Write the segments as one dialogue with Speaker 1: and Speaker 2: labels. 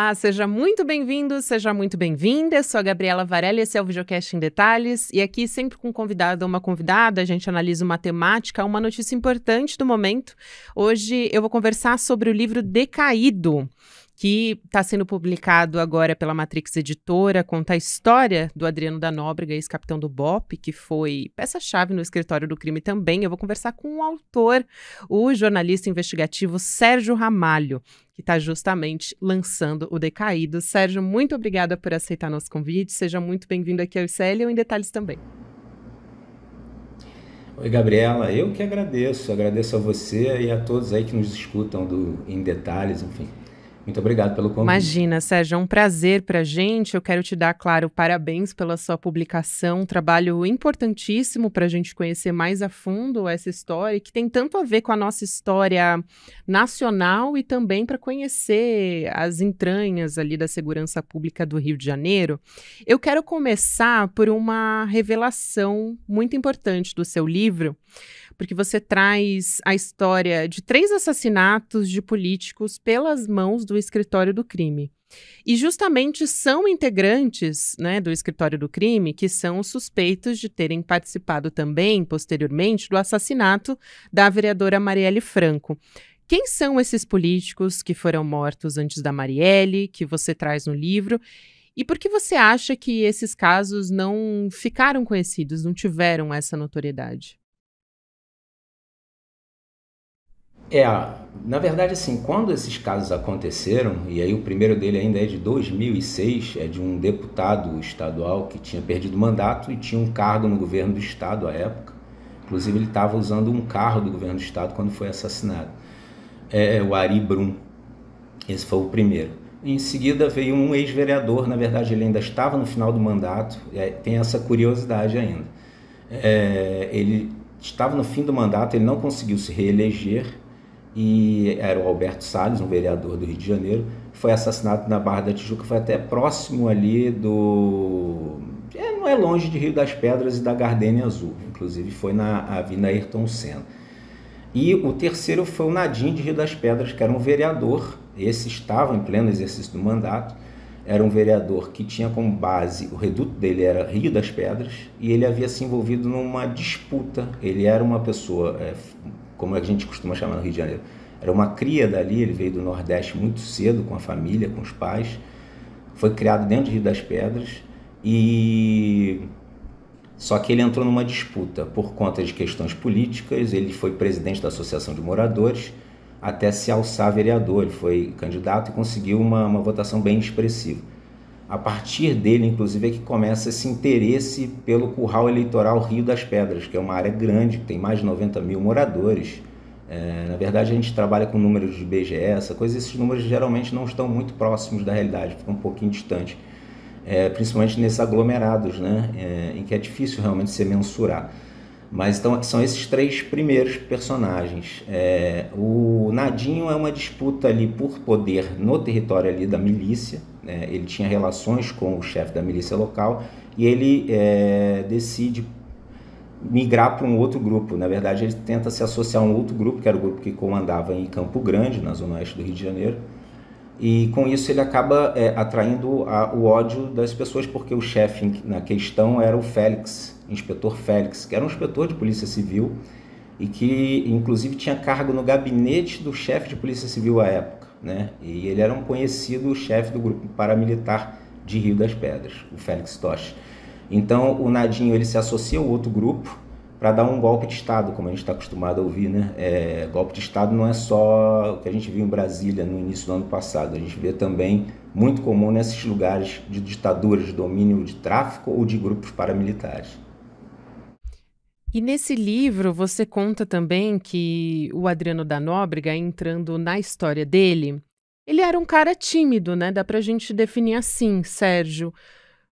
Speaker 1: Olá, seja muito bem-vindo, seja muito bem-vinda. Eu sou a Gabriela Varela e esse é o Videocast em Detalhes. E aqui, sempre com um convidado ou uma convidada, a gente analisa uma temática, uma notícia importante do momento. Hoje eu vou conversar sobre o livro Decaído, que está sendo publicado agora pela Matrix Editora, conta a história do Adriano da Nóbrega, ex-capitão do BOPE, que foi peça-chave no escritório do crime também. Eu vou conversar com o autor, o jornalista investigativo Sérgio Ramalho, que está justamente lançando o Decaído. Sérgio, muito obrigada por aceitar nosso convite. Seja muito bem-vindo aqui ao ICL e em Detalhes também.
Speaker 2: Oi, Gabriela, eu que agradeço a você e a todos aí que nos escutam em Detalhes, enfim. Muito obrigado pelo convite.
Speaker 1: Imagina, Sérgio, é um prazer para a gente. Eu quero te dar, claro, parabéns pela sua publicação, um trabalho importantíssimo para a gente conhecer mais a fundo essa história, que tem tanto a ver com a nossa história nacional e também para conhecer as entranhas ali da segurança pública do Rio de Janeiro. Eu quero começar por uma revelação muito importante do seu livro, porque você traz a história de 3 assassinatos de políticos pelas mãos do escritório do crime. E justamente são integrantes, né, do escritório do crime que são suspeitos de terem participado também, posteriormente, do assassinato da vereadora Marielle Franco. Quem são esses políticos que foram mortos antes da Marielle, que você traz no livro? E por que você acha que esses casos não ficaram conhecidos, não tiveram essa notoriedade?
Speaker 2: É, na verdade, assim, quando esses casos aconteceram, e aí o primeiro dele ainda é de 2006, é de um deputado estadual que tinha perdido o mandato e tinha um cargo no governo do estado à época. Inclusive, ele estava usando um carro do governo do estado quando foi assassinado. O Ari Brum, esse foi o primeiro. Em seguida veio um ex-vereador, na verdade ele ainda estava no final do mandato, tem essa curiosidade ainda. Ele estava no fim do mandato, ele não conseguiu se reeleger, e era o Alberto Salles, um vereador do Rio de Janeiro, foi assassinado na Barra da Tijuca, foi até próximo ali não é longe de Rio das Pedras e da Gardênia Azul, inclusive foi na Avenida Ayrton Senna. E o terceiro foi o Nadim de Rio das Pedras, que era um vereador, esse estava em pleno exercício do mandato, era um vereador que tinha como base, o reduto dele era Rio das Pedras, e ele havia se envolvido numa disputa. Ele era uma pessoa, como a gente costuma chamar no Rio de Janeiro, era uma cria dali, ele veio do Nordeste muito cedo com a família, com os pais, foi criado dentro de Rio das Pedras, só que ele entrou numa disputa por conta de questões políticas. Ele foi presidente da Associação de Moradores até se alçar vereador. Ele foi candidato e conseguiu uma votação bem expressiva. A partir dele, inclusive, é que começa esse interesse pelo curral eleitoral Rio das Pedras, que é uma área grande, que tem mais de 90 mil moradores. Na verdade, a gente trabalha com números de IBGE, essa coisa. Esses números geralmente não estão muito próximos da realidade, ficam um pouquinho distantes. Principalmente nesses aglomerados, né, em que é difícil realmente se mensurar. Mas então, são esses 3 primeiros personagens. O Nadinho é uma disputa ali por poder no território ali da milícia, né? Ele tinha relações com o chefe da milícia local e ele decide migrar para um outro grupo. Na verdade, ele tenta se associar a um outro grupo, que era o grupo que comandava em Campo Grande, na zona oeste do Rio de Janeiro. E com isso ele acaba atraindo o ódio das pessoas, porque o chefe na questão era o Félix, inspetor Félix, que era um inspetor de polícia civil e que inclusive tinha cargo no gabinete do chefe de polícia civil à época, né? E ele era um conhecido chefe do grupo paramilitar de Rio das Pedras, o Félix Toche. Então o Nadinho ele se associa ao outro grupo para dar um golpe de Estado, como a gente está acostumado a ouvir, né? Golpe de Estado não é só o que a gente viu em Brasília no início do ano passado, a gente vê também muito comum nesses lugares de ditaduras, de domínio de tráfico ou de grupos paramilitares.
Speaker 1: E nesse livro você conta também que o Adriano da Nóbrega, entrando na história dele, ele era um cara tímido, né? Dá pra gente definir assim, Sérgio.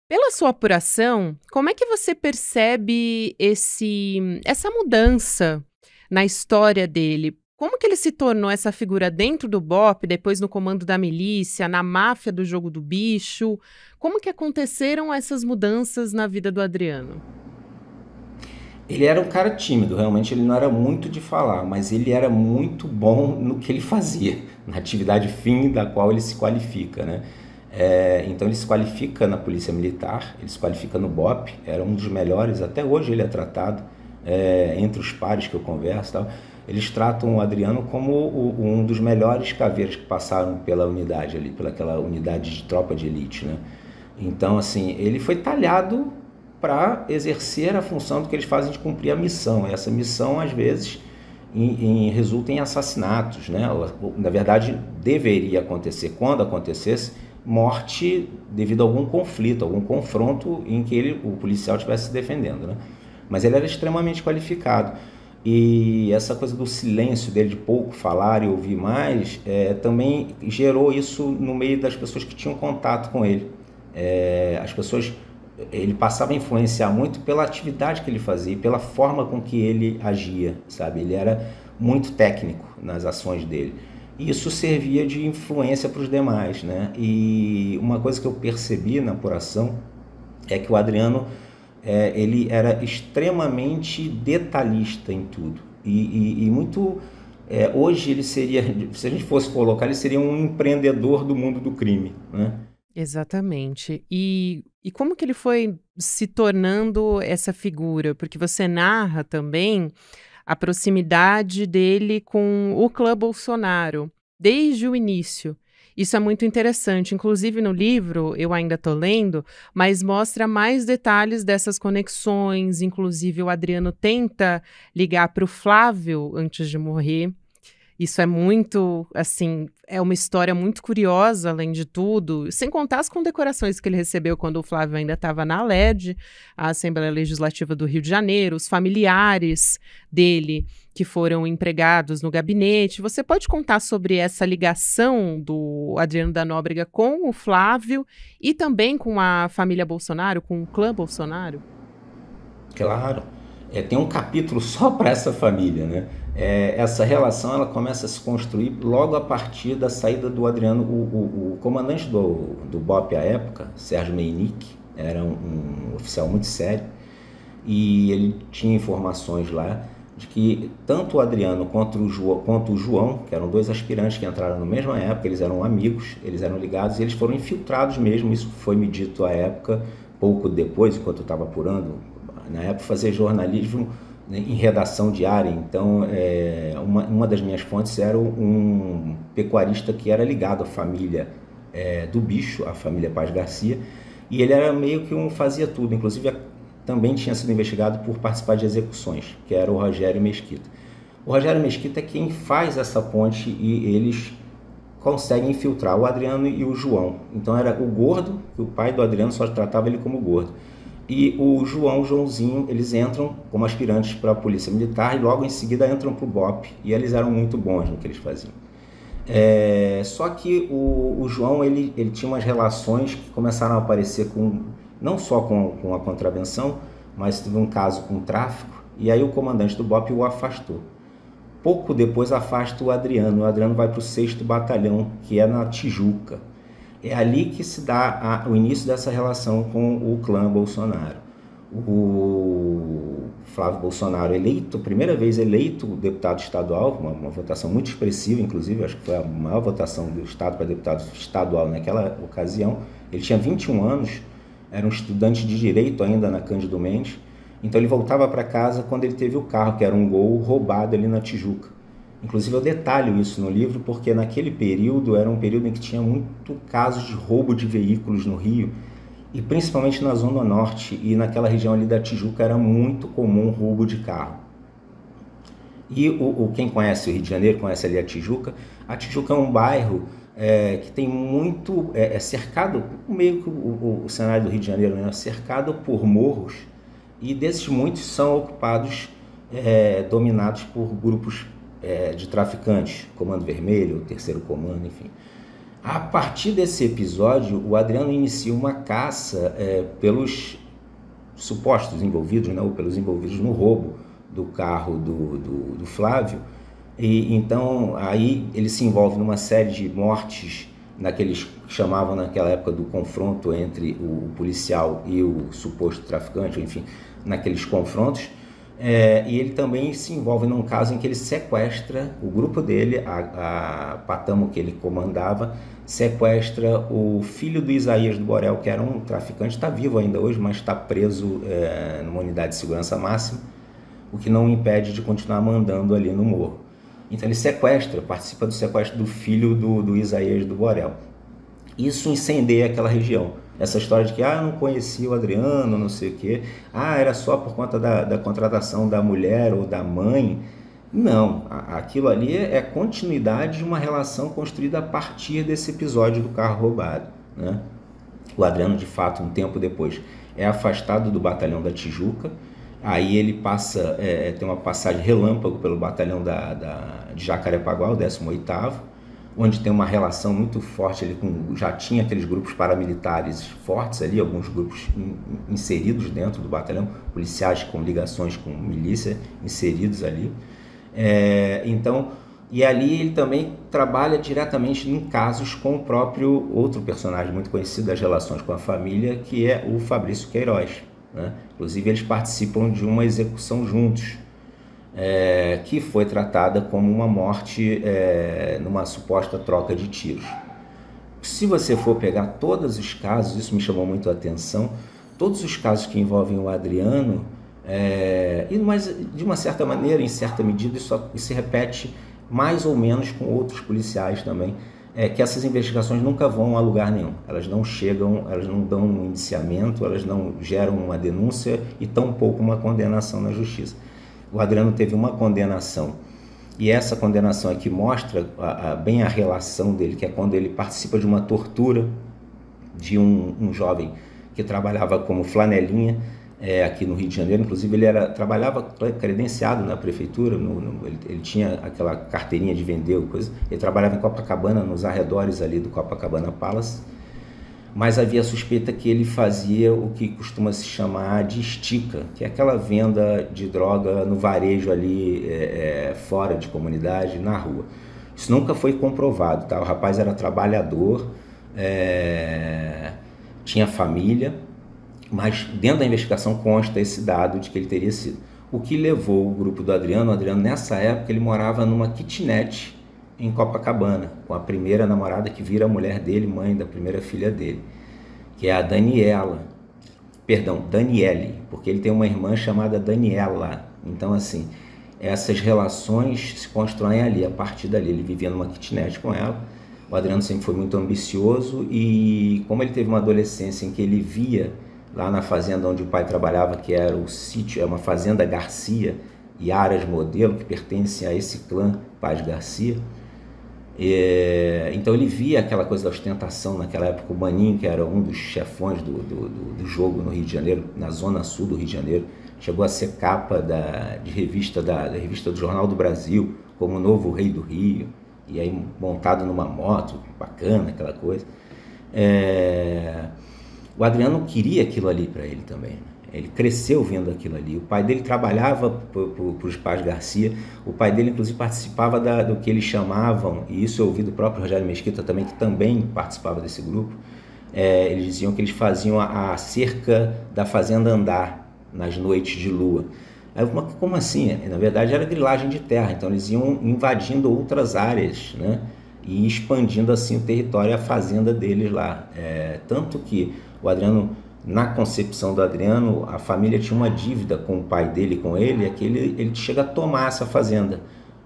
Speaker 1: Pela sua apuração, como é que você percebe essa mudança na história dele? Como que ele se tornou essa figura dentro do BOPE, depois no comando da milícia, na máfia do jogo do bicho? Como que aconteceram essas mudanças na vida do Adriano?
Speaker 2: Ele era um cara tímido, realmente ele não era muito de falar, mas ele era muito bom no que ele fazia, na atividade fim da qual ele se qualifica, né? Então ele se qualifica na Polícia Militar, ele se qualifica no BOPE, era um dos melhores, até hoje ele é tratado, entre os pares que eu converso e tal, eles tratam o Adriano como um dos melhores caveiros que passaram pela unidade ali, pelaquela unidade de tropa de elite, né? Então, assim, ele foi talhado para exercer a função do que eles fazem de cumprir a missão. E essa missão, às vezes, resulta em assassinatos, né? Na verdade, deveria acontecer, quando acontecesse, morte devido a algum conflito, algum confronto em que o policial estivesse se defendendo, né? Mas ele era extremamente qualificado. E essa coisa do silêncio dele, de pouco falar e ouvir mais, também gerou isso no meio das pessoas que tinham contato com ele. As pessoas, ele passava a influenciar muito pela atividade que ele fazia e pela forma com que ele agia, sabe? Ele era muito técnico nas ações dele. E isso servia de influência para os demais, né? E uma coisa que eu percebi na apuração é que o Adriano, ele era extremamente detalhista em tudo. E muito... hoje ele seria, se a gente fosse colocar, ele seria um empreendedor do mundo do crime, né?
Speaker 1: Exatamente. E como que ele foi se tornando essa figura? Porque você narra também a proximidade dele com o clã Bolsonaro, desde o início. Isso é muito interessante. Inclusive no livro, eu ainda estou lendo, mas mostra mais detalhes dessas conexões. Inclusive o Adriano tenta ligar para o Flávio antes de morrer. Isso é muito, assim, é uma história muito curiosa, além de tudo, sem contar as condecorações que ele recebeu quando o Flávio ainda estava na ALED, a Assembleia Legislativa do Rio de Janeiro, os familiares dele que foram empregados no gabinete. Você pode contar sobre essa ligação do Adriano da Nóbrega com o Flávio e também com a família Bolsonaro, com o clã Bolsonaro?
Speaker 2: Claro. Tem um capítulo só para essa família, né? Essa relação ela começa a se construir logo a partir da saída do Adriano. O comandante do BOPE à época, Sérgio Meinick, era um oficial muito sério e ele tinha informações lá de que tanto o Adriano quanto o João, que eram dois aspirantes que entraram na mesma época, eles eram amigos, eles eram ligados e eles foram infiltrados mesmo. Isso foi me dito à época, pouco depois, enquanto eu estava apurando. Na época, fazer jornalismo, né, em redação diária. Então, uma das minhas fontes era um pecuarista que era ligado à família do Bicho, a família Paz Garcia, e ele era meio que fazia tudo. Inclusive, também tinha sido investigado por participar de execuções, que era o Rogério Mesquita. O Rogério Mesquita é quem faz essa ponte e eles conseguem infiltrar o Adriano e o João. Então, era o Gordo, que o pai do Adriano só tratava ele como Gordo, e o Joãozinho, eles entram como aspirantes para a Polícia Militar e logo em seguida entram para o BOPE, e eles eram muito bons no que eles faziam. Só que o João, ele tinha umas relações que começaram a aparecer não só com a contravenção, mas teve um caso com tráfico, e aí o comandante do BOPE o afastou. Pouco depois afasta o Adriano vai para o 6º Batalhão, que é na Tijuca. É ali que se dá o início dessa relação com o clã Bolsonaro. O Flávio Bolsonaro, primeira vez eleito deputado estadual, uma votação muito expressiva, inclusive, acho que foi a maior votação do Estado para deputado estadual naquela ocasião. Ele tinha 21 anos, era um estudante de Direito ainda na Cândido Mendes, então ele voltava para casa quando ele teve o carro, que era um Gol, roubado ali na Tijuca. Inclusive eu detalho isso no livro porque naquele período era um período em que tinha muito casos de roubo de veículos no Rio, e principalmente na Zona Norte e naquela região ali da Tijuca era muito comum roubo de carro. E quem conhece o Rio de Janeiro, conhece ali a Tijuca é um bairro que tem muito, cercado, meio que o cenário do Rio de Janeiro, né, cercado por morros, e desses muitos são ocupados, dominados por grupos de traficantes, Comando Vermelho, Terceiro Comando, enfim. A partir desse episódio, o Adriano inicia uma caça pelos supostos envolvidos, né, ou pelos envolvidos no roubo do carro do Flávio, e então aí ele se envolve numa série de mortes, naqueles que chamavam naquela época do confronto entre o policial e o suposto traficante, enfim, naqueles confrontos. E ele também se envolve num caso em que ele sequestra o grupo dele, a Patamo que ele comandava, sequestra o filho do Isaías do Borel, que era um traficante, está vivo ainda hoje, mas está preso numa unidade de segurança máxima, o que não impede de continuar mandando ali no morro. Então ele participa do sequestro do filho do Isaías do Borel. Isso incendeia aquela região. Essa história de que eu não conhecia o Adriano, não sei o quê, era só por conta da contratação da mulher ou da mãe. Não, aquilo ali é continuidade de uma relação construída a partir desse episódio do carro roubado, né? O Adriano, de fato, um tempo depois, é afastado do batalhão da Tijuca. Aí ele passa, tem uma passagem relâmpago pelo batalhão de Jacarepaguá, o 18º, onde tem uma relação muito forte ali já tinha aqueles grupos paramilitares fortes ali, alguns grupos inseridos dentro do batalhão, policiais com ligações com milícia inseridos ali. E ali ele também trabalha diretamente em casos com o próprio outro personagem muito conhecido das relações com a família, que é o Fabrício Queiroz, né? Inclusive eles participam de uma execução juntos, que foi tratada como uma morte numa suposta troca de tiros. Se você for pegar todos os casos, isso me chamou muito a atenção, todos os casos que envolvem o Adriano, mas de uma certa maneira, em certa medida, isso se repete mais ou menos com outros policiais também, que essas investigações nunca vão a lugar nenhum, elas não chegam, elas não dão um indiciamento, elas não geram uma denúncia e tampouco uma condenação na justiça. O Adriano teve uma condenação, e essa condenação é que mostra bem a relação dele, que é quando ele participa de uma tortura de um jovem que trabalhava como flanelinha aqui no Rio de Janeiro. Inclusive ele trabalhava credenciado na prefeitura, ele tinha aquela carteirinha de vender coisa. Ele trabalhava em Copacabana, nos arredores ali do Copacabana Palace, mas havia suspeita que ele fazia o que costuma se chamar de estica, que é aquela venda de droga no varejo ali, fora de comunidade, na rua. Isso nunca foi comprovado, tá? O rapaz era trabalhador, tinha família, mas dentro da investigação consta esse dado de que ele teria sido. O que levou o grupo do Adriano, nessa época ele morava numa kitnet em Copacabana, com a primeira namorada que vira a mulher dele, mãe da primeira filha dele, que é a Daniele, porque ele tem uma irmã chamada Daniela. Então, assim, essas relações se constroem ali, a partir dali. Ele vivia numa kitnet com ela. O Adriano sempre foi muito ambicioso e, como ele teve uma adolescência em que ele via lá na fazenda onde o pai trabalhava, que era o sítio, uma fazenda Garcia e Aras Modelo, que pertence a esse clã Paz Garcia. Então ele via aquela coisa da ostentação. Naquela época o Maninho, que era um dos chefões do jogo no Rio de Janeiro, na zona sul do Rio de Janeiro, chegou a ser capa da revista do Jornal do Brasil, como o novo rei do Rio, e aí montado numa moto, bacana, aquela coisa. O Adriano queria aquilo ali para ele também, né? Ele cresceu vendo aquilo ali. O pai dele trabalhava para os Paz Garcia. O pai dele, inclusive, participava do que eles chamavam, e isso eu ouvi do próprio Rogério Mesquita também, que também participava desse grupo. Eles diziam que eles faziam a cerca da fazenda andar nas noites de lua. Aí, como assim? Na verdade, era grilagem de terra. Então, eles iam invadindo outras áreas, né? E expandindo assim o território, a fazenda deles lá. Tanto que o Adriano, na concepção do Adriano, a família tinha uma dívida com o pai dele, com ele, é que ele chega a tomar essa fazenda.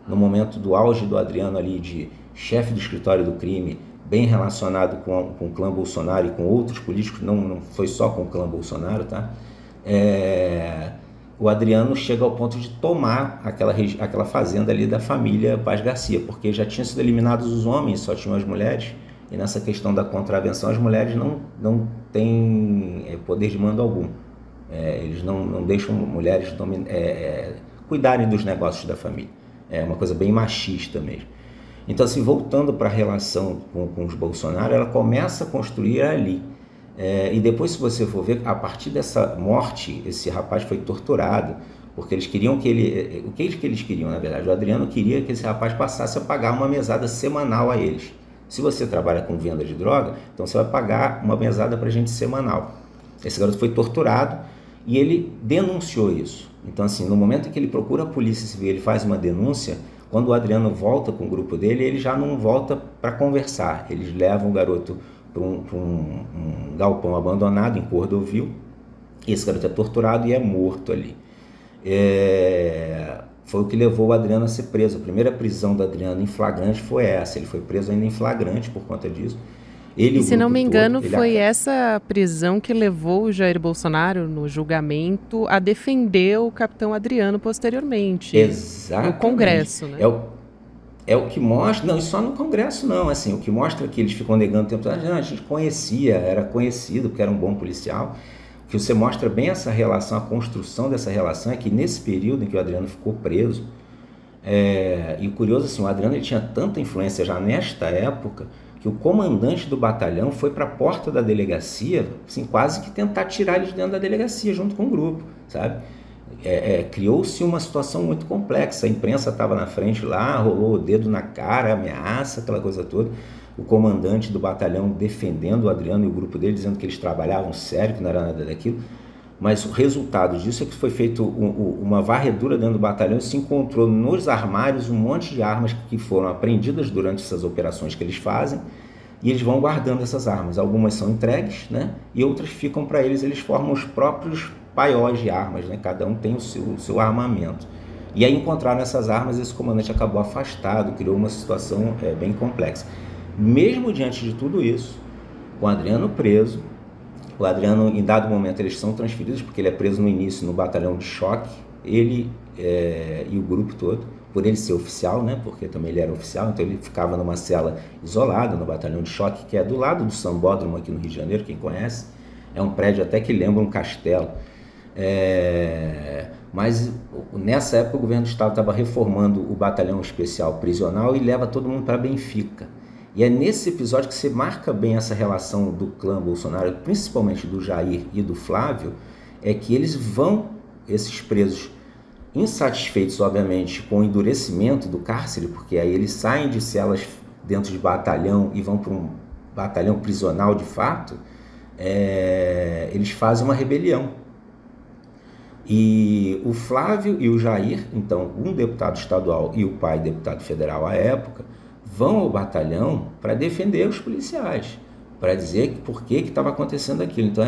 Speaker 2: No momento do auge do Adriano ali, de chefe do escritório do crime, bem relacionado com o clã Bolsonaro e com outros políticos, não foi só com o clã Bolsonaro, tá? O Adriano chega ao ponto de tomar aquela fazenda ali da família Paz Garcia, porque já tinham sido eliminados os homens, só tinham as mulheres. E nessa questão da contravenção, as mulheres não têm poder de mando algum. Eles não deixam mulheres cuidarem dos negócios da família. É uma coisa bem machista mesmo. Então, assim, voltando para a relação com os Bolsonaro, ela começa a construir ali. E depois, se você for ver, a partir dessa morte, esse rapaz foi torturado, porque eles queriam o que eles queriam, na verdade? O Adriano queria que esse rapaz passasse a pagar uma mesada semanal a eles. Se você trabalha com venda de droga, então você vai pagar uma mesada para a gente semanal. Esse garoto foi torturado e ele denunciou isso. Então, assim, no momento em que ele procura a Polícia Civil, ele faz uma denúncia, quando o Adriano volta com o grupo dele, ele já não volta para conversar. Eles levam o garoto para um galpão abandonado em Cordovil. Esse garoto é torturado e é morto ali. Foi o que levou o Adriano a ser preso. A primeira prisão do Adriano em flagrante foi essa. Ele foi preso ainda em flagrante por conta disso.
Speaker 1: E se não me engano, foi essa prisão que levou o Jair Bolsonaro, no julgamento, a defender o capitão Adriano posteriormente.
Speaker 2: Exatamente.
Speaker 1: No Congresso, né?
Speaker 2: É o que mostra, não, isso só no Congresso não, assim, o que mostra que eles ficam negando o tempo todo, a gente conhecia, era conhecido, porque era um bom policial. O que você mostra bem essa relação, a construção dessa relação, é que nesse período em que o Adriano ficou preso, e o curioso, assim, o Adriano ele tinha tanta influência já nesta época, que o comandante do batalhão foi para a porta da delegacia, assim, quase que tentar tirar ele de dentro da delegacia, junto com o grupo, sabe? Criou-se uma situação muito complexa, a imprensa estava na frente lá, rolou o dedo na cara, ameaça, aquela coisa toda. O comandante do batalhão defendendo o Adriano e o grupo dele, dizendo que eles trabalhavam sério, que não era nada daquilo. Mas o resultado disso é que foi feito uma varredura dentro do batalhão e se encontrou nos armários um monte de armas que foram apreendidas durante essas operações que eles fazem, e eles vão guardando essas armas. Algumas são entregues, né? E outras ficam para eles, eles formam os próprios paióis de armas, né? Cada um tem o seu armamento. E aí encontraram essas armas, esse comandante acabou afastado, criou uma situação bem complexa. Mesmo diante de tudo isso, com o Adriano preso, o Adriano, em dado momento, eles são transferidos, porque ele é preso no início no batalhão de choque, ele e o grupo todo, por ele ser oficial, né, porque também ele era oficial, então ele ficava numa cela isolada no batalhão de choque, que é do lado do Sambódromo aqui no Rio de Janeiro, quem conhece, é um prédio até que lembra um castelo. Mas nessa época o governo do estado estava reformando o batalhão especial prisional e leva todo mundo para Benfica. E é nesse episódio que você marca bem essa relação do clã Bolsonaro, principalmente do Jair e do Flávio, é que eles vão, esses presos, insatisfeitos, obviamente, com o endurecimento do cárcere, porque aí eles saem de celas dentro de batalhão e vão para um batalhão prisional de fato, eles fazem uma rebelião. E o Flávio e o Jair, então um deputado estadual e o pai deputado federal à época, vão ao batalhão para defender os policiais, para dizer por que estava acontecendo aquilo. Então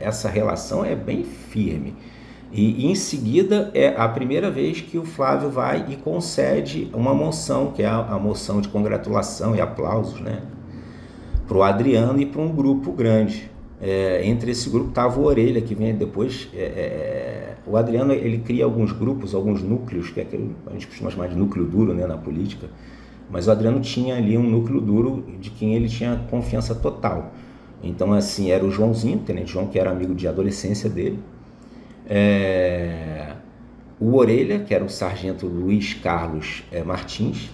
Speaker 2: essa relação é bem firme. E em seguida é a primeira vez que o Flávio vai e concede uma moção, que é a moção de congratulação e aplausos, né, para o Adriano e para um grupo grande. Entre esse grupo estava o Orelha, que vem depois. O Adriano ele cria alguns grupos, alguns núcleos, que é aquele, a gente costuma chamar de núcleo duro, né, na política, mas o Adriano tinha ali um núcleo duro de quem ele tinha confiança total. Então, assim, era o Joãozinho, o Tenente João, que era amigo de adolescência dele, o Orelha, que era o sargento Luiz Carlos Martins,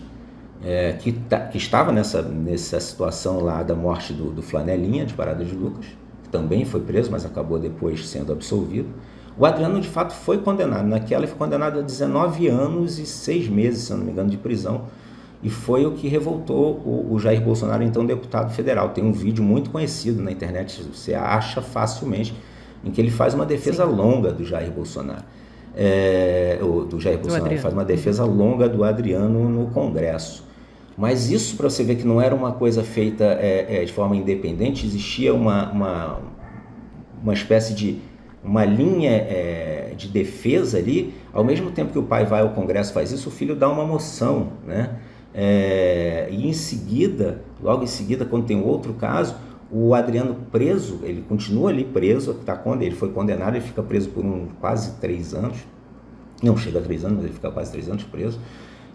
Speaker 2: que estava nessa situação lá da morte do Flanelinha, de Parada de Lucas, que também foi preso, mas acabou depois sendo absolvido. O Adriano, de fato, foi condenado. Naquela, ele foi condenado a 19 anos e 6 meses, se não me engano, de prisão, e foi o que revoltou o Jair Bolsonaro, então deputado federal. Tem um vídeo muito conhecido na internet, você acha facilmente, em que ele faz uma defesa longa do Jair Bolsonaro. Do Jair Bolsonaro, faz uma defesa longa do Adriano no Congresso. Mas isso, para você ver que não era uma coisa feita de forma independente, existia uma espécie de uma linha de defesa ali. Ao mesmo tempo que o pai vai ao Congresso e faz isso, o filho dá uma moção, né? E em seguida, logo em seguida, quando tem outro caso, o Adriano preso, ele continua ali preso, ele foi condenado, ele fica preso por quase 3 anos, não chega a 3 anos, mas ele fica quase 3 anos preso,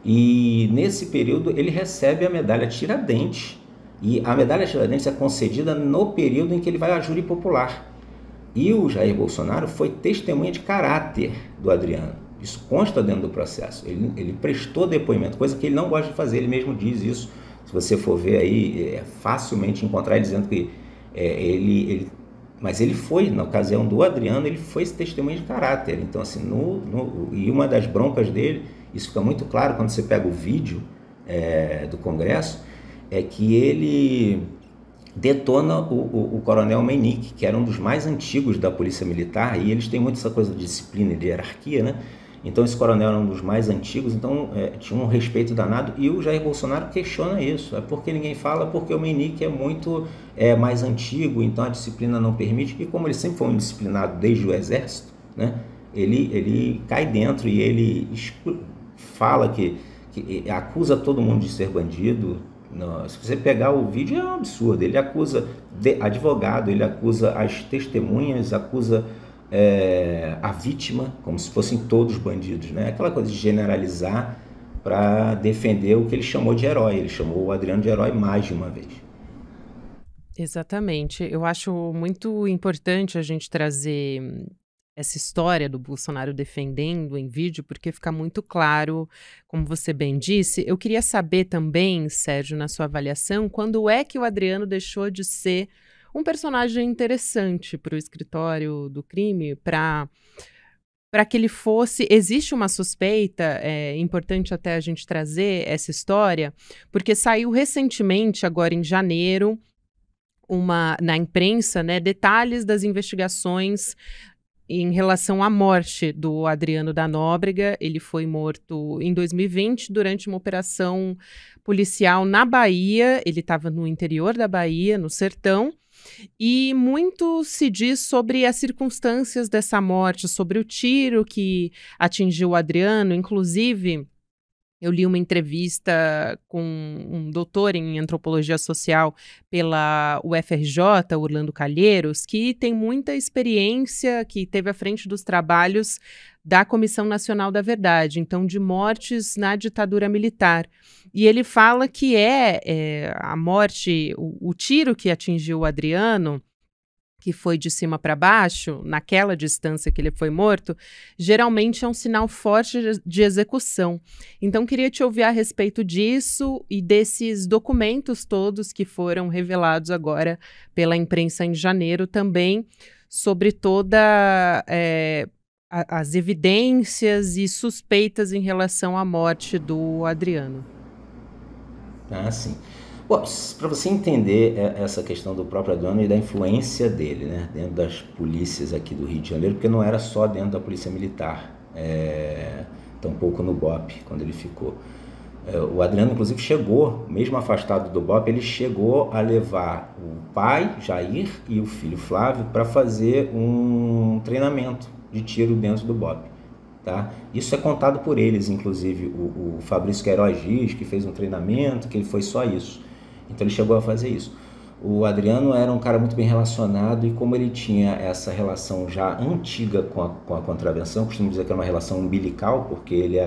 Speaker 2: e nesse período ele recebe a medalha Tiradentes, e a medalha Tiradentes é concedida no período em que ele vai à júri popular, e o Jair Bolsonaro foi testemunha de caráter do Adriano. Isso consta dentro do processo. Ele prestou depoimento, coisa que ele não gosta de fazer, ele mesmo diz isso. Se você for ver aí, é facilmente encontrar ele dizendo que mas ele foi, na ocasião do Adriano, ele foi esse testemunho de caráter. Então, assim, e uma das broncas dele, isso fica muito claro quando você pega o vídeo do Congresso, é que ele detona o coronel Meinick, que era um dos mais antigos da Polícia Militar, e eles têm muito essa coisa de disciplina e de hierarquia, né? Então esse coronel era um dos mais antigos, então tinha um respeito danado, e o Jair Bolsonaro questiona isso. É porque ninguém fala, porque o Meinick é muito mais antigo, então a disciplina não permite, e como ele sempre foi um disciplinado desde o Exército, né? Ele cai dentro e ele fala que acusa todo mundo de ser bandido. Não, se você pegar o vídeo, é um absurdo. Ele acusa advogado, ele acusa as testemunhas, acusa a vítima, como se fossem todos bandidos, né? Aquela coisa de generalizar para defender o que ele chamou de herói. Ele chamou o Adriano de herói mais de uma vez.
Speaker 1: Exatamente. Eu acho muito importante a gente trazer essa história do Bolsonaro defendendo em vídeo, porque fica muito claro, como você bem disse. Eu queria saber também, Sérgio, na sua avaliação, quando é que o Adriano deixou de ser um personagem interessante para o escritório do crime, para que ele fosse. Existe uma suspeita, é importante até a gente trazer essa história, porque saiu recentemente, agora em janeiro, na imprensa, né, detalhes das investigações em relação à morte do Adriano da Nóbrega. Ele foi morto em 2020 durante uma operação policial na Bahia. Ele estava no interior da Bahia, no sertão, e muito se diz sobre as circunstâncias dessa morte, sobre o tiro que atingiu o Adriano. Inclusive, eu li uma entrevista com um doutor em antropologia social pela UFRJ, Orlando Calheiros, que tem muita experiência, que teve à frente dos trabalhos da Comissão Nacional da Verdade, então de mortes na ditadura militar. E ele fala que a morte, o tiro que atingiu o Adriano, que foi de cima para baixo, naquela distância que ele foi morto, geralmente é um sinal forte de execução. Então, queria te ouvir a respeito disso e desses documentos todos que foram revelados agora pela imprensa em janeiro também, sobre toda as evidências e suspeitas em relação à morte do Adriano.
Speaker 2: Ah, sim. Para você entender essa questão do próprio Adriano e da influência dele, né, dentro das polícias aqui do Rio de Janeiro, porque não era só dentro da Polícia Militar, tampouco no BOPE, quando ele ficou. O Adriano, inclusive, chegou, mesmo afastado do BOPE, ele chegou a levar o pai, Jair, e o filho Flávio para fazer um treinamento de tiro dentro do BOPE. Tá? Isso é contado por eles, inclusive o Fabrício Queiroz diz que fez um treinamento, que ele foi só isso. Então ele chegou a fazer isso. O Adriano era um cara muito bem relacionado, e como ele tinha essa relação já antiga com a contravenção, eu costumo dizer que era uma relação umbilical, porque ele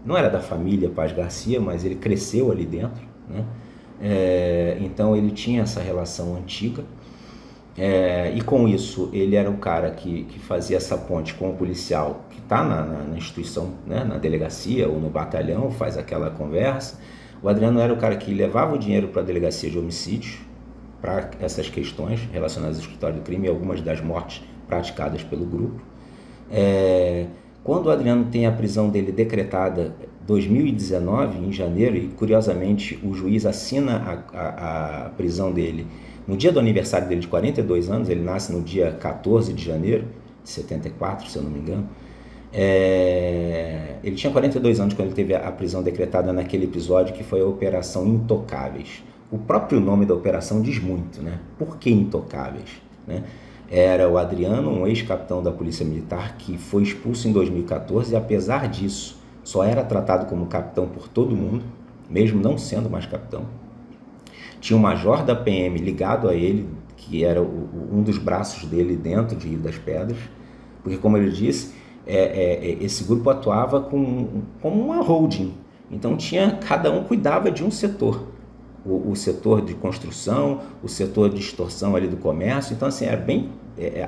Speaker 2: não era da família Paz Garcia, mas ele cresceu ali dentro, né? Então ele tinha essa relação antiga. E com isso ele era um cara que fazia essa ponte com o policial que está na instituição, né, na delegacia ou no batalhão, faz aquela conversa. O Adriano era o cara que levava o dinheiro para a delegacia de homicídios, para essas questões relacionadas ao escritório do crime e algumas das mortes praticadas pelo grupo. Quando o Adriano tem a prisão dele decretada em 2019, em janeiro, e curiosamente o juiz assina a prisão dele no dia do aniversário dele de 42 anos, ele nasce no dia 14 de janeiro de 74, se eu não me engano. Ele tinha 42 anos quando ele teve a prisão decretada naquele episódio que foi a Operação Intocáveis. O próprio nome da operação diz muito, né? Por que Intocáveis? Né? Era o Adriano, um ex-capitão da Polícia Militar, que foi expulso em 2014 e, apesar disso, só era tratado como capitão por todo mundo, mesmo não sendo mais capitão. Tinha um major da PM ligado a ele, que era um dos braços dele dentro de Rio das Pedras, porque, como ele disse, esse grupo atuava como uma holding. Então, cada um cuidava de um setor. O setor de construção, o setor de extorsão ali do comércio. Então, assim, era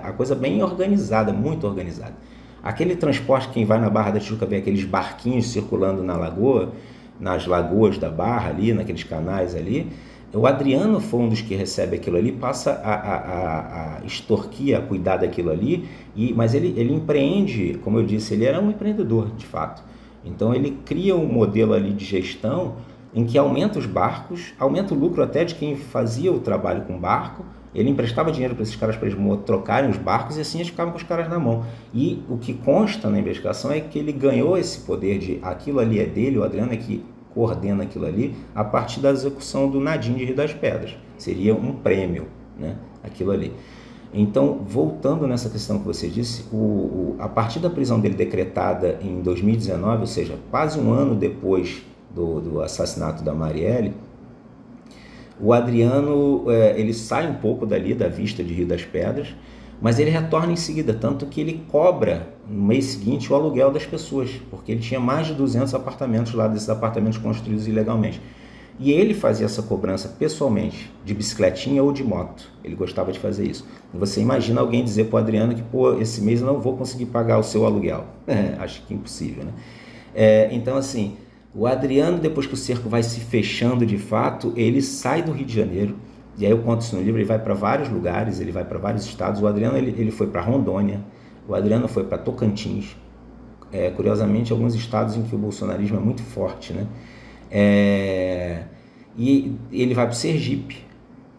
Speaker 2: a coisa bem organizada, muito organizada. Aquele transporte, quem vai na Barra da Tijuca vê aqueles barquinhos circulando na lagoa, nas lagoas da Barra ali, naqueles canais ali. O Adriano foi um dos que recebe aquilo ali, passa a extorquir, a cuidar daquilo ali, mas ele empreende, como eu disse, ele era um empreendedor, de fato. Então ele cria um modelo ali de gestão em que aumenta os barcos, aumenta o lucro até de quem fazia o trabalho com barco, ele emprestava dinheiro para esses caras para eles trocarem os barcos e assim eles ficavam com os caras na mão. E o que consta na investigação é que ele ganhou esse poder de aquilo ali é dele, o Adriano é que coordena aquilo ali, a partir da execução do Nadim de Rio das Pedras. Seria um prêmio, né? Aquilo ali. Então, voltando nessa questão que você disse, a partir da prisão dele decretada em 2019, ou seja, quase um ano depois do assassinato da Marielle, o Adriano ele sai um pouco dali da vista de Rio das Pedras, mas ele retorna em seguida, tanto que ele cobra no mês seguinte o aluguel das pessoas, porque ele tinha mais de 200 apartamentos lá, desses apartamentos construídos ilegalmente. E ele fazia essa cobrança pessoalmente, de bicicletinha ou de moto. Ele gostava de fazer isso. E você imagina alguém dizer para o Adriano que, pô, esse mês eu não vou conseguir pagar o seu aluguel. Acho que é impossível, né? Então, assim, o Adriano, depois que o cerco vai se fechando de fato, ele sai do Rio de Janeiro. E aí eu conto isso no livro, ele vai para vários lugares, ele vai para vários estados. O Adriano ele foi para Rondônia, o Adriano foi para Tocantins. Curiosamente, alguns estados em que o bolsonarismo é muito forte, né? E ele vai para o Sergipe.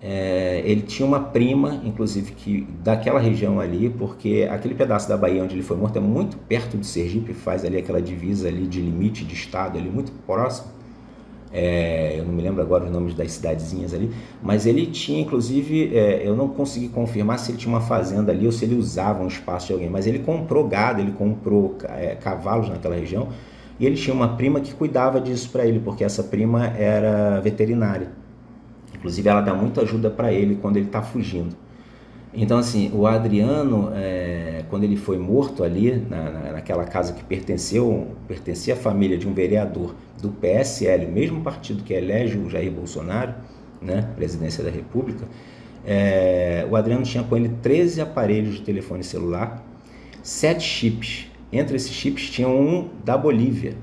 Speaker 2: Ele tinha uma prima, inclusive, que daquela região ali, porque aquele pedaço da Bahia onde ele foi morto é muito perto do Sergipe, faz ali aquela divisa ali de limite de estado, ali muito próximo. Eu não me lembro agora os nomes das cidadezinhas ali, mas ele tinha, inclusive, eu não consegui confirmar se ele tinha uma fazenda ali ou se ele usava um espaço de alguém, mas ele comprou gado, ele comprou cavalos naquela região. E ele tinha uma prima que cuidava disso para ele, porque essa prima era veterinária. Inclusive, ela dá muita ajuda para ele quando ele está fugindo. Então, assim, o Adriano, quando ele foi morto ali, naquela casa que pertencia à família de um vereador do PSL, o mesmo partido que elege o Jair Bolsonaro, né, presidência da República, o Adriano tinha com ele 13 aparelhos de telefone celular, 7 chips. Entre esses chips tinha um da Bolívia.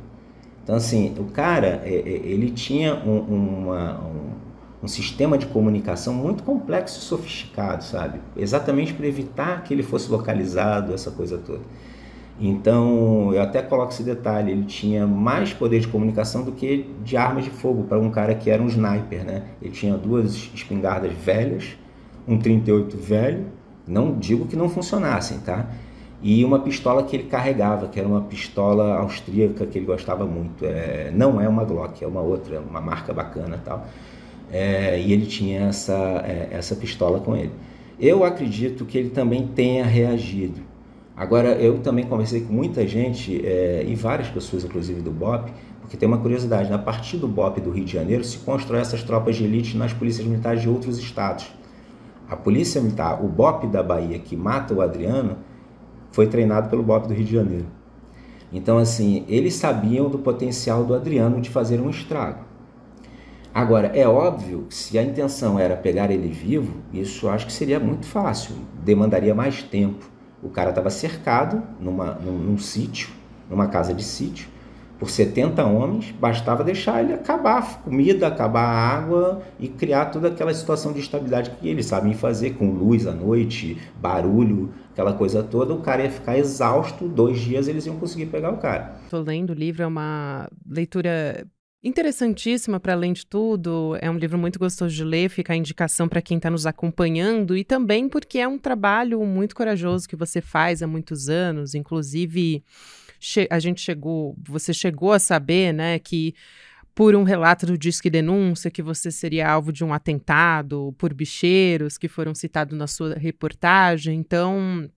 Speaker 2: Então, assim, o cara, ele tinha um sistema de comunicação muito complexo e sofisticado, sabe? Exatamente para evitar que ele fosse localizado, essa coisa toda. Então, eu até coloco esse detalhe, ele tinha mais poder de comunicação do que de armas de fogo, para um cara que era um sniper, né? Ele tinha 2 espingardas velhas, um 38 velho, não digo que não funcionassem, tá? E uma pistola que ele carregava, que era uma pistola austríaca que ele gostava muito. Não é uma Glock, é uma outra, uma marca bacana e tal. E ele tinha essa pistola com ele. Eu acredito que ele também tenha reagido. Agora, eu também conversei com muita gente, e várias pessoas, inclusive do BOPE, porque tem uma curiosidade, a partir do BOPE do Rio de Janeiro se constrói essas tropas de elite nas polícias militares de outros estados. A polícia militar, o BOPE da Bahia, que mata o Adriano, foi treinado pelo BOPE do Rio de Janeiro. Então, assim, eles sabiam do potencial do Adriano de fazer um estrago. Agora, é óbvio que se a intenção era pegar ele vivo, isso eu acho que seria muito fácil, demandaria mais tempo. O cara estava cercado num sítio, numa casa de sítio, por 70 homens, bastava deixar ele acabar a comida, acabar a água e criar toda aquela situação de estabilidade que eles sabem fazer, com luz à noite, barulho, aquela coisa toda. O cara ia ficar exausto, 2 dias eles iam conseguir pegar o cara.
Speaker 1: Estou lendo o livro, é uma leitura interessantíssima, para além de tudo, é um livro muito gostoso de ler, fica a indicação para quem está nos acompanhando, e também porque é um trabalho muito corajoso que você faz há muitos anos, inclusive você chegou a saber, né, que por um relato do Disque Denúncia, que você seria alvo de um atentado por bicheiros que foram citados na sua reportagem. Então,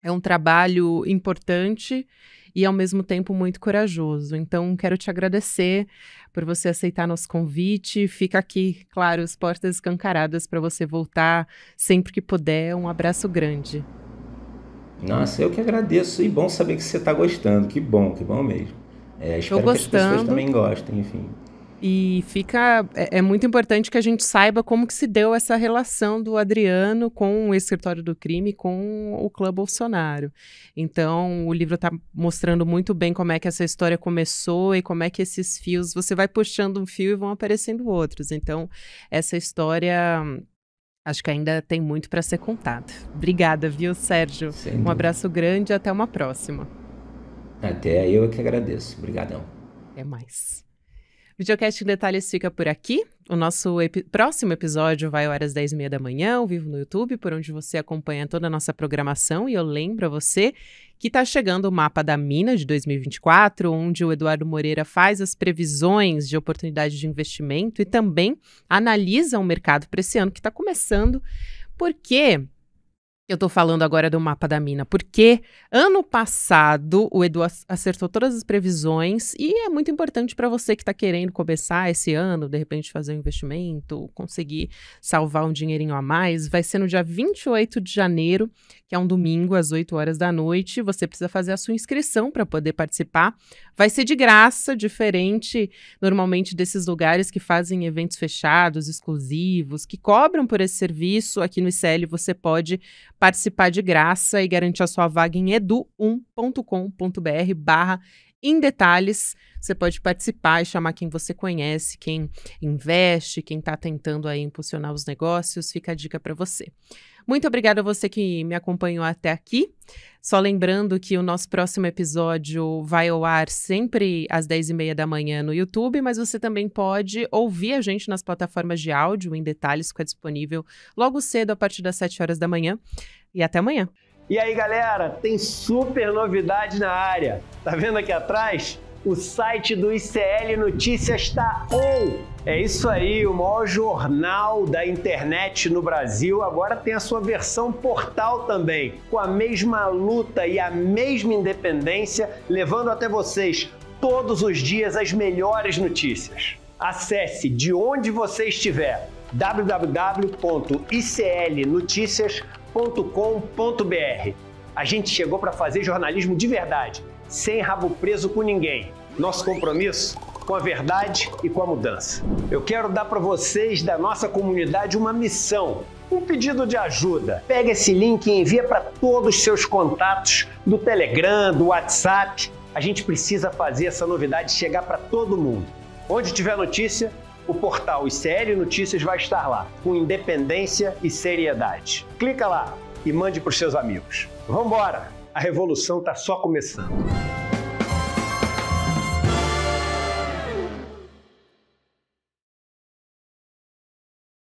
Speaker 1: é um trabalho importante e, ao mesmo tempo, muito corajoso. Então, quero te agradecer por você aceitar nosso convite. Fica aqui, claro, as portas escancaradas para você voltar sempre que puder. Um abraço grande.
Speaker 2: Nossa, eu que agradeço, e bom saber que você está gostando, que bom mesmo. Espero que as pessoas também gostem, enfim.
Speaker 1: E é muito importante que a gente saiba como que se deu essa relação do Adriano com o escritório do crime, com o clã Bolsonaro. Então, o livro está mostrando muito bem como é que essa história começou e como é que esses fios, você vai puxando um fio e vão aparecendo outros. Então, essa história, acho que ainda tem muito para ser contada. Obrigada, viu, Sérgio? Um abraço grande e até uma próxima.
Speaker 2: Até eu que agradeço. Obrigadão.
Speaker 1: Até mais. Videocast em Detalhes fica por aqui. O nosso próximo episódio vai às 10h30 da manhã, ao vivo no YouTube, por onde você acompanha toda a nossa programação. E eu lembro a você que está chegando o Mapa da Mina de 2024, onde o Eduardo Moreira faz as previsões de oportunidade de investimento e também analisa o mercado para esse ano que está começando. Por quê? Eu tô falando agora do Mapa da Mina, porque ano passado o Edu acertou todas as previsões e é muito importante para você que está querendo começar esse ano, de repente fazer um investimento, conseguir salvar um dinheirinho a mais. Vai ser no dia 28 de janeiro, que é um domingo, às 8 horas da noite. Você precisa fazer a sua inscrição para poder participar. Vai ser de graça, diferente normalmente desses lugares que fazem eventos fechados, exclusivos, que cobram por esse serviço. Aqui no ICL você pode participar de graça e garantir a sua vaga em edu1.com.br/emdetalhes. Você pode participar e chamar quem você conhece, quem investe, quem está tentando aí impulsionar os negócios. Fica a dica para você. Muito obrigada a você que me acompanhou até aqui. Só lembrando que o nosso próximo episódio vai ao ar sempre às 10h30 da manhã no YouTube, mas você também pode ouvir a gente nas plataformas de áudio. Em Detalhes fica disponível logo cedo, a partir das 7 horas da manhã. E até amanhã.
Speaker 3: E aí, galera, tem super novidade na área. Tá vendo aqui atrás? O site do ICL Notícias está on! É isso aí, o maior jornal da internet no Brasil agora tem a sua versão portal também, com a mesma luta e a mesma independência, levando até vocês todos os dias as melhores notícias. Acesse de onde você estiver, www.iclnoticias.com.br. A gente chegou para fazer jornalismo de verdade, sem rabo preso com ninguém. Nosso compromisso com a verdade e com a mudança. Eu quero dar para vocês da nossa comunidade uma missão, um pedido de ajuda. Pega esse link e envia para todos os seus contatos do Telegram, do WhatsApp. A gente precisa fazer essa novidade chegar para todo mundo. Onde tiver notícia, o portal ICL Notícias vai estar lá, com independência e seriedade. Clica lá e mande para os seus amigos. Vamos embora! A revolução está só começando.